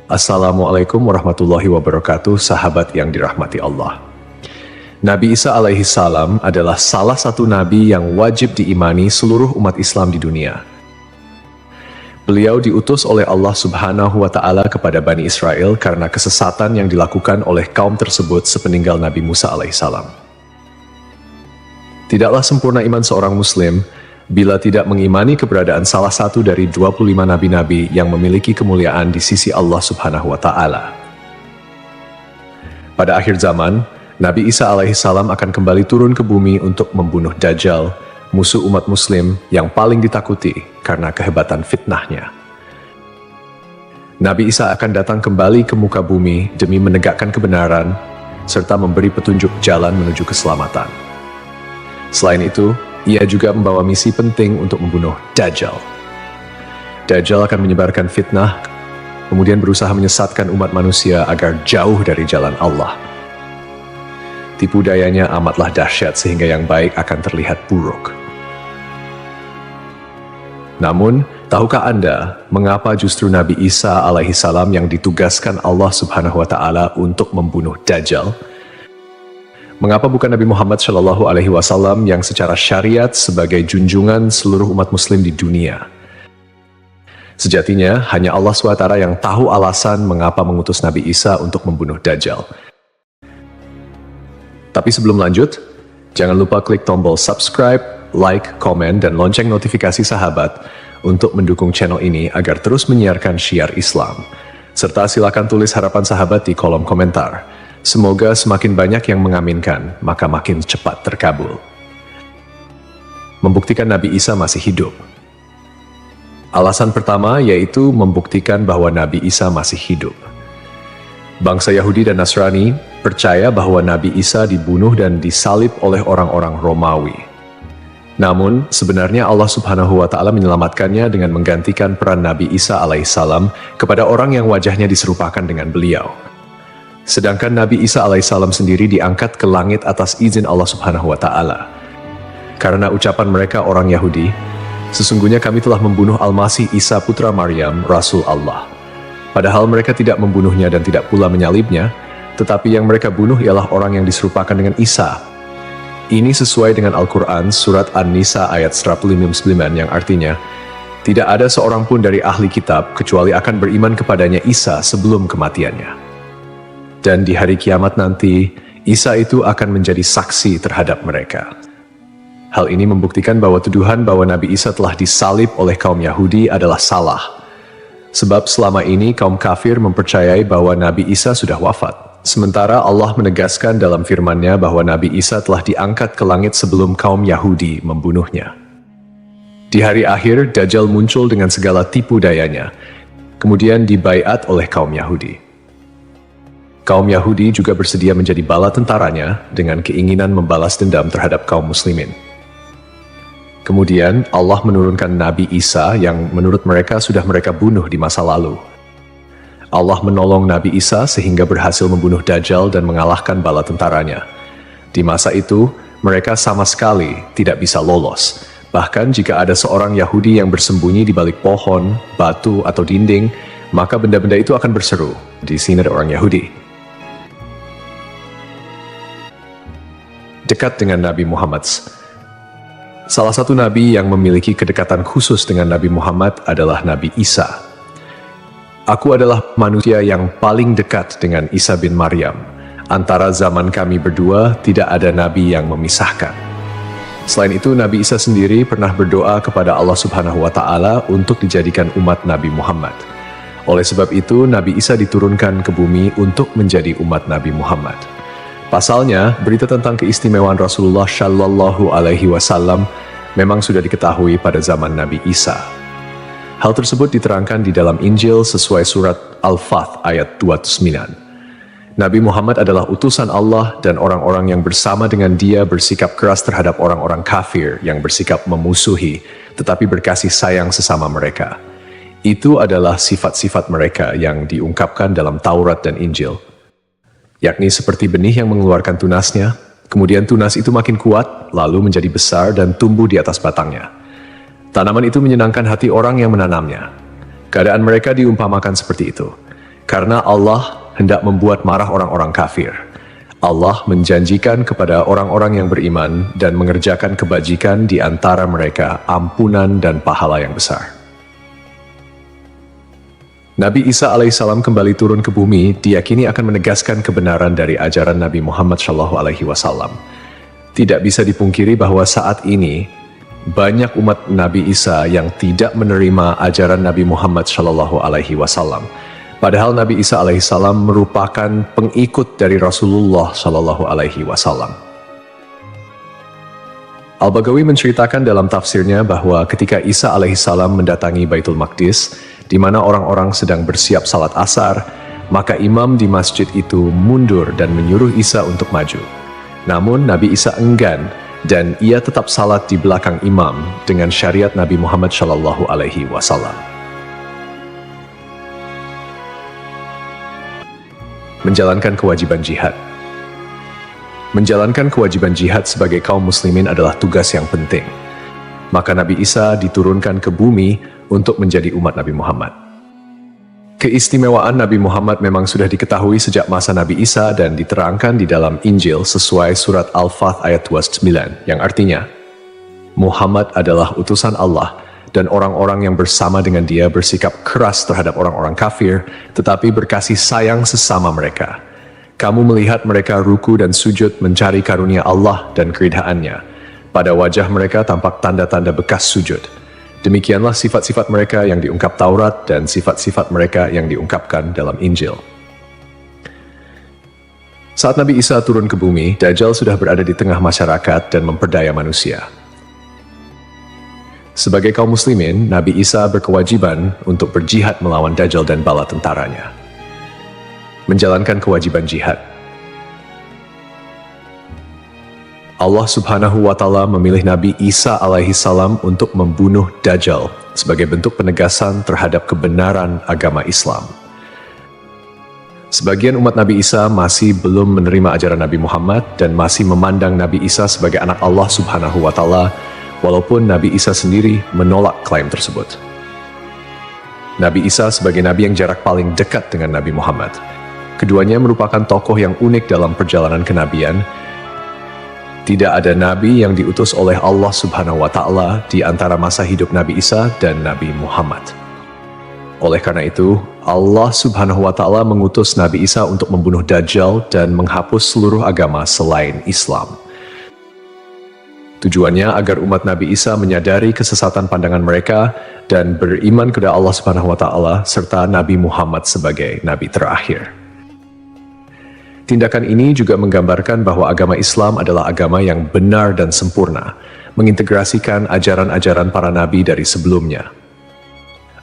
Assalamualaikum warahmatullahi wabarakatuh, sahabat yang dirahmati Allah. Nabi Isa alaihi salam adalah salah satu nabi yang wajib diimani seluruh umat Islam di dunia. Beliau diutus oleh Allah Subhanahu wa Ta'ala kepada Bani Israel karena kesesatan yang dilakukan oleh kaum tersebut sepeninggal Nabi Musa alaihi salam. Tidaklah sempurna iman seorang Muslim bila tidak mengimani keberadaan salah satu dari 25 nabi-nabi yang memiliki kemuliaan di sisi Allah Subhanahu wa Ta'ala. Pada akhir zaman, Nabi Isa alaihi salam akan kembali turun ke bumi untuk membunuh Dajjal, musuh umat Muslim yang paling ditakuti karena kehebatan fitnahnya. Nabi Isa akan datang kembali ke muka bumi demi menegakkan kebenaran serta memberi petunjuk jalan menuju keselamatan. Selain itu, ia juga membawa misi penting untuk membunuh Dajjal. Dajjal akan menyebarkan fitnah, kemudian berusaha menyesatkan umat manusia agar jauh dari jalan Allah. Tipu dayanya amatlah dahsyat sehingga yang baik akan terlihat buruk. Namun, tahukah Anda mengapa justru Nabi Isa alaihi salam yang ditugaskan Allah Subhanahu wa Ta'ala untuk membunuh Dajjal? Mengapa bukan Nabi Muhammad Shallallahu Alaihi Wasallam yang secara syariat sebagai junjungan seluruh umat Muslim di dunia? Sejatinya, hanya Allah SWT yang tahu alasan mengapa mengutus Nabi Isa untuk membunuh Dajjal. Tapi sebelum lanjut, jangan lupa klik tombol subscribe, like, komen, dan lonceng notifikasi sahabat untuk mendukung channel ini agar terus menyiarkan syiar Islam. Serta silakan tulis harapan sahabat di kolom komentar. Semoga semakin banyak yang mengaminkan, maka makin cepat terkabul. Membuktikan Nabi Isa masih hidup. Alasan pertama yaitu membuktikan bahwa Nabi Isa masih hidup. Bangsa Yahudi dan Nasrani percaya bahwa Nabi Isa dibunuh dan disalib oleh orang-orang Romawi. Namun, sebenarnya Allah Subhanahu wa Ta'ala menyelamatkannya dengan menggantikan peran Nabi Isa alaihissalam kepada orang yang wajahnya diserupakan dengan beliau. Sedangkan Nabi Isa alaihissalam sendiri diangkat ke langit atas izin Allah Subhanahu wa Ta'ala. Karena ucapan mereka orang Yahudi, sesungguhnya kami telah membunuh Al-Masih Isa putra Maryam, Rasul Allah. Padahal mereka tidak membunuhnya dan tidak pula menyalibnya, tetapi yang mereka bunuh ialah orang yang diserupakan dengan Isa. Ini sesuai dengan Al-Quran surat An-Nisa ayat 159 yang artinya, tidak ada seorang pun dari ahli kitab kecuali akan beriman kepadanya Isa sebelum kematiannya. Dan di hari kiamat nanti, Isa itu akan menjadi saksi terhadap mereka. Hal ini membuktikan bahwa tuduhan bahwa Nabi Isa telah disalib oleh kaum Yahudi adalah salah. Sebab selama ini kaum kafir mempercayai bahwa Nabi Isa sudah wafat. Sementara Allah menegaskan dalam firman-Nya bahwa Nabi Isa telah diangkat ke langit sebelum kaum Yahudi membunuhnya. Di hari akhir, Dajjal muncul dengan segala tipu dayanya, kemudian dibaiat oleh kaum Yahudi. Kaum Yahudi juga bersedia menjadi bala tentaranya dengan keinginan membalas dendam terhadap kaum muslimin. Kemudian Allah menurunkan Nabi Isa yang menurut mereka sudah mereka bunuh di masa lalu. Allah menolong Nabi Isa sehingga berhasil membunuh Dajjal dan mengalahkan bala tentaranya. Di masa itu, mereka sama sekali tidak bisa lolos. Bahkan jika ada seorang Yahudi yang bersembunyi di balik pohon, batu, atau dinding, maka benda-benda itu akan berseru, "Di sini ada orang Yahudi." Dekat dengan Nabi Muhammad. Salah satu nabi yang memiliki kedekatan khusus dengan Nabi Muhammad adalah Nabi Isa. Aku adalah manusia yang paling dekat dengan Isa bin Maryam. Antara zaman kami berdua tidak ada nabi yang memisahkan. Selain itu, Nabi Isa sendiri pernah berdoa kepada Allah Subhanahu wa Ta'ala untuk dijadikan umat Nabi Muhammad. Oleh sebab itu, Nabi Isa diturunkan ke bumi untuk menjadi umat Nabi Muhammad. Pasalnya, berita tentang keistimewaan Rasulullah Shallallahu Alaihi Wasallam memang sudah diketahui pada zaman Nabi Isa. Hal tersebut diterangkan di dalam Injil sesuai surat Al-Fath ayat 29. Nabi Muhammad adalah utusan Allah dan orang-orang yang bersama dengan dia bersikap keras terhadap orang-orang kafir yang bersikap memusuhi, tetapi berkasih sayang sesama mereka. Itu adalah sifat-sifat mereka yang diungkapkan dalam Taurat dan Injil. Yakni seperti benih yang mengeluarkan tunasnya, kemudian tunas itu makin kuat, lalu menjadi besar dan tumbuh di atas batangnya. Tanaman itu menyenangkan hati orang yang menanamnya. Keadaan mereka diumpamakan seperti itu. Karena Allah hendak membuat marah orang-orang kafir. Allah menjanjikan kepada orang-orang yang beriman dan mengerjakan kebajikan di antara mereka ampunan dan pahala yang besar. Nabi Isa alaihissalam kembali turun ke bumi diyakini akan menegaskan kebenaran dari ajaran Nabi Muhammad SAW. Tidak bisa dipungkiri bahwa saat ini banyak umat Nabi Isa yang tidak menerima ajaran Nabi Muhammad SAW. Padahal Nabi Isa alaihissalam merupakan pengikut dari Rasulullah SAW. Al-Baghawi menceritakan dalam tafsirnya bahwa ketika Isa alaihissalam mendatangi Baitul Maqdis, di mana orang-orang sedang bersiap salat asar, maka imam di masjid itu mundur dan menyuruh Isa untuk maju. Namun Nabi Isa enggan dan ia tetap salat di belakang imam dengan syariat Nabi Muhammad SAW. Menjalankan kewajiban jihad. Menjalankan kewajiban jihad sebagai kaum muslimin adalah tugas yang penting. Maka Nabi Isa diturunkan ke bumi untuk menjadi umat Nabi Muhammad. Keistimewaan Nabi Muhammad memang sudah diketahui sejak masa Nabi Isa dan diterangkan di dalam Injil sesuai surat Al-Fath ayat 29, yang artinya, Muhammad adalah utusan Allah dan orang-orang yang bersama dengan dia bersikap keras terhadap orang-orang kafir, tetapi berkasih sayang sesama mereka. Kamu melihat mereka ruku dan sujud mencari karunia Allah dan keridhaannya. Pada wajah mereka tampak tanda-tanda bekas sujud. Demikianlah sifat-sifat mereka yang diungkap Taurat dan sifat-sifat mereka yang diungkapkan dalam Injil. Saat Nabi Isa turun ke bumi, Dajjal sudah berada di tengah masyarakat dan memperdaya manusia. Sebagai kaum muslimin, Nabi Isa berkewajiban untuk berjihad melawan Dajjal dan bala tentaranya. Menjalankan kewajiban jihad. Allah Subhanahu wa Ta'ala memilih Nabi Isa alaihissalam untuk membunuh Dajjal sebagai bentuk penegasan terhadap kebenaran agama Islam. Sebagian umat Nabi Isa masih belum menerima ajaran Nabi Muhammad dan masih memandang Nabi Isa sebagai anak Allah Subhanahu wa Ta'ala, walaupun Nabi Isa sendiri menolak klaim tersebut. Nabi Isa sebagai nabi yang jarak paling dekat dengan Nabi Muhammad. Keduanya merupakan tokoh yang unik dalam perjalanan kenabian. Tidak ada nabi yang diutus oleh Allah Subhanahu wa Ta'ala di antara masa hidup Nabi Isa dan Nabi Muhammad. Oleh karena itu, Allah Subhanahu wa Ta'ala mengutus Nabi Isa untuk membunuh Dajjal dan menghapus seluruh agama selain Islam. Tujuannya agar umat Nabi Isa menyadari kesesatan pandangan mereka dan beriman kepada Allah Subhanahu wa Ta'ala serta Nabi Muhammad sebagai nabi terakhir. Tindakan ini juga menggambarkan bahwa agama Islam adalah agama yang benar dan sempurna, mengintegrasikan ajaran-ajaran para nabi dari sebelumnya.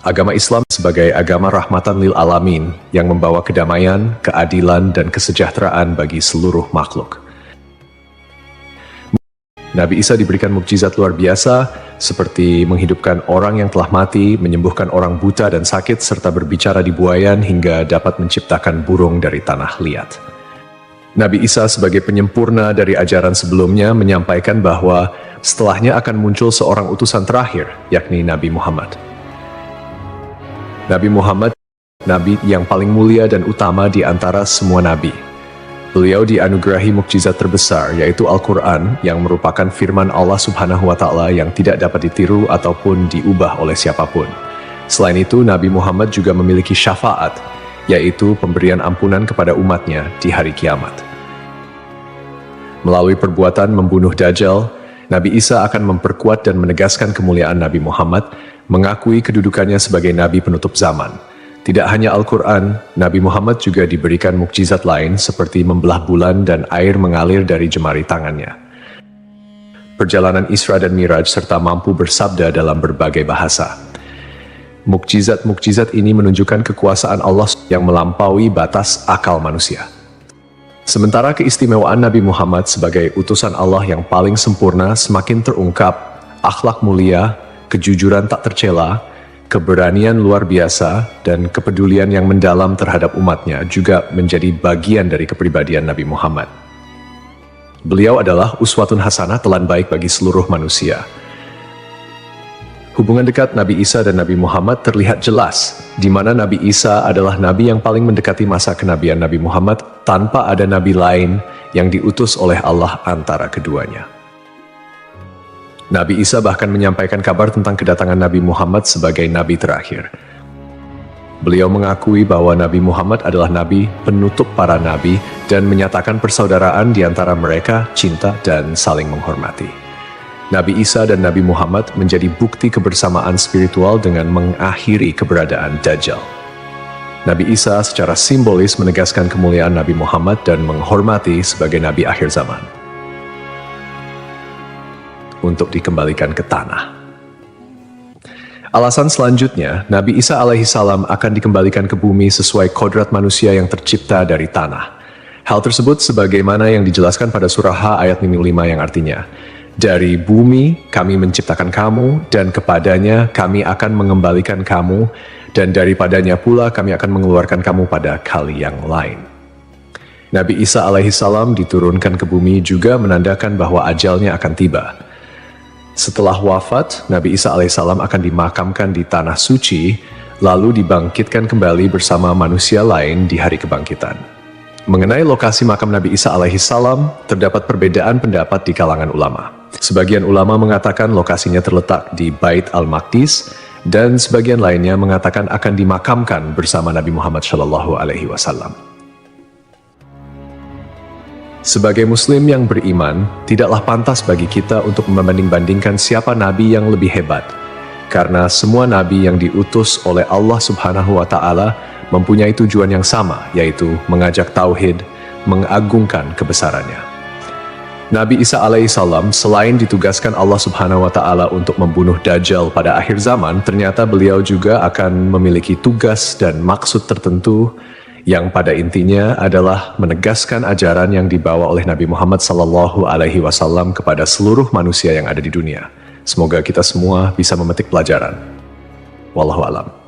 Agama Islam sebagai agama rahmatan lil alamin yang membawa kedamaian, keadilan, dan kesejahteraan bagi seluruh makhluk. Nabi Isa diberikan mukjizat luar biasa seperti menghidupkan orang yang telah mati, menyembuhkan orang buta dan sakit, serta berbicara di buayan hingga dapat menciptakan burung dari tanah liat. Nabi Isa sebagai penyempurna dari ajaran sebelumnya menyampaikan bahwa setelahnya akan muncul seorang utusan terakhir, yakni Nabi Muhammad. Nabi Muhammad, nabi yang paling mulia dan utama di antara semua nabi. Beliau dianugerahi mukjizat terbesar, yaitu Al-Quran, yang merupakan firman Allah Subhanahu wa Ta'ala yang tidak dapat ditiru ataupun diubah oleh siapapun. Selain itu, Nabi Muhammad juga memiliki syafaat, yaitu pemberian ampunan kepada umatnya di hari kiamat. Melalui perbuatan membunuh Dajjal, Nabi Isa akan memperkuat dan menegaskan kemuliaan Nabi Muhammad, mengakui kedudukannya sebagai nabi penutup zaman. Tidak hanya Al-Quran, Nabi Muhammad juga diberikan mukjizat lain seperti membelah bulan dan air mengalir dari jemari tangannya. Perjalanan Isra dan Miraj serta mampu bersabda dalam berbagai bahasa. Mukjizat-mukjizat ini menunjukkan kekuasaan Allah yang melampaui batas akal manusia. Sementara keistimewaan Nabi Muhammad sebagai utusan Allah yang paling sempurna semakin terungkap, akhlak mulia, kejujuran tak tercela, keberanian luar biasa, dan kepedulian yang mendalam terhadap umatnya juga menjadi bagian dari kepribadian Nabi Muhammad. Beliau adalah uswatun hasanah, telan baik bagi seluruh manusia. Hubungan dekat Nabi Isa dan Nabi Muhammad terlihat jelas, di mana Nabi Isa adalah nabi yang paling mendekati masa kenabian Nabi Muhammad tanpa ada nabi lain yang diutus oleh Allah antara keduanya. Nabi Isa bahkan menyampaikan kabar tentang kedatangan Nabi Muhammad sebagai nabi terakhir. Beliau mengakui bahwa Nabi Muhammad adalah nabi penutup para nabi dan menyatakan persaudaraan di antara mereka, cinta dan saling menghormati. Nabi Isa dan Nabi Muhammad menjadi bukti kebersamaan spiritual dengan mengakhiri keberadaan Dajjal. Nabi Isa secara simbolis menegaskan kemuliaan Nabi Muhammad dan menghormati sebagai nabi akhir zaman. Untuk dikembalikan ke tanah. Alasan selanjutnya, Nabi Isa alaihissalam akan dikembalikan ke bumi sesuai kodrat manusia yang tercipta dari tanah. Hal tersebut sebagaimana yang dijelaskan pada surah H ayat 5 yang artinya, dari bumi kami menciptakan kamu, dan kepadanya kami akan mengembalikan kamu, dan daripadanya pula kami akan mengeluarkan kamu pada kali yang lain. Nabi Isa alaihissalam diturunkan ke bumi juga menandakan bahwa ajalnya akan tiba. Setelah wafat, Nabi Isa alaihissalam akan dimakamkan di tanah suci, lalu dibangkitkan kembali bersama manusia lain di hari kebangkitan. Mengenai lokasi makam Nabi Isa alaihissalam, terdapat perbedaan pendapat di kalangan ulama. Sebagian ulama mengatakan lokasinya terletak di Bait al-Maqdis, dan sebagian lainnya mengatakan akan dimakamkan bersama Nabi Muhammad SAW. Sebagai muslim yang beriman, tidaklah pantas bagi kita untuk membanding-bandingkan siapa nabi yang lebih hebat, karena semua nabi yang diutus oleh Allah Subhanahu wa Ta'ala mempunyai tujuan yang sama, yaitu mengajak tauhid, mengagungkan kebesarannya. Nabi Isa alaihissalam selain ditugaskan Allah Subhanahu wa Ta'ala untuk membunuh Dajjal pada akhir zaman, ternyata beliau juga akan memiliki tugas dan maksud tertentu yang pada intinya adalah menegaskan ajaran yang dibawa oleh Nabi Muhammad SAW kepada seluruh manusia yang ada di dunia. Semoga kita semua bisa memetik pelajaran. Wallahu a'lam.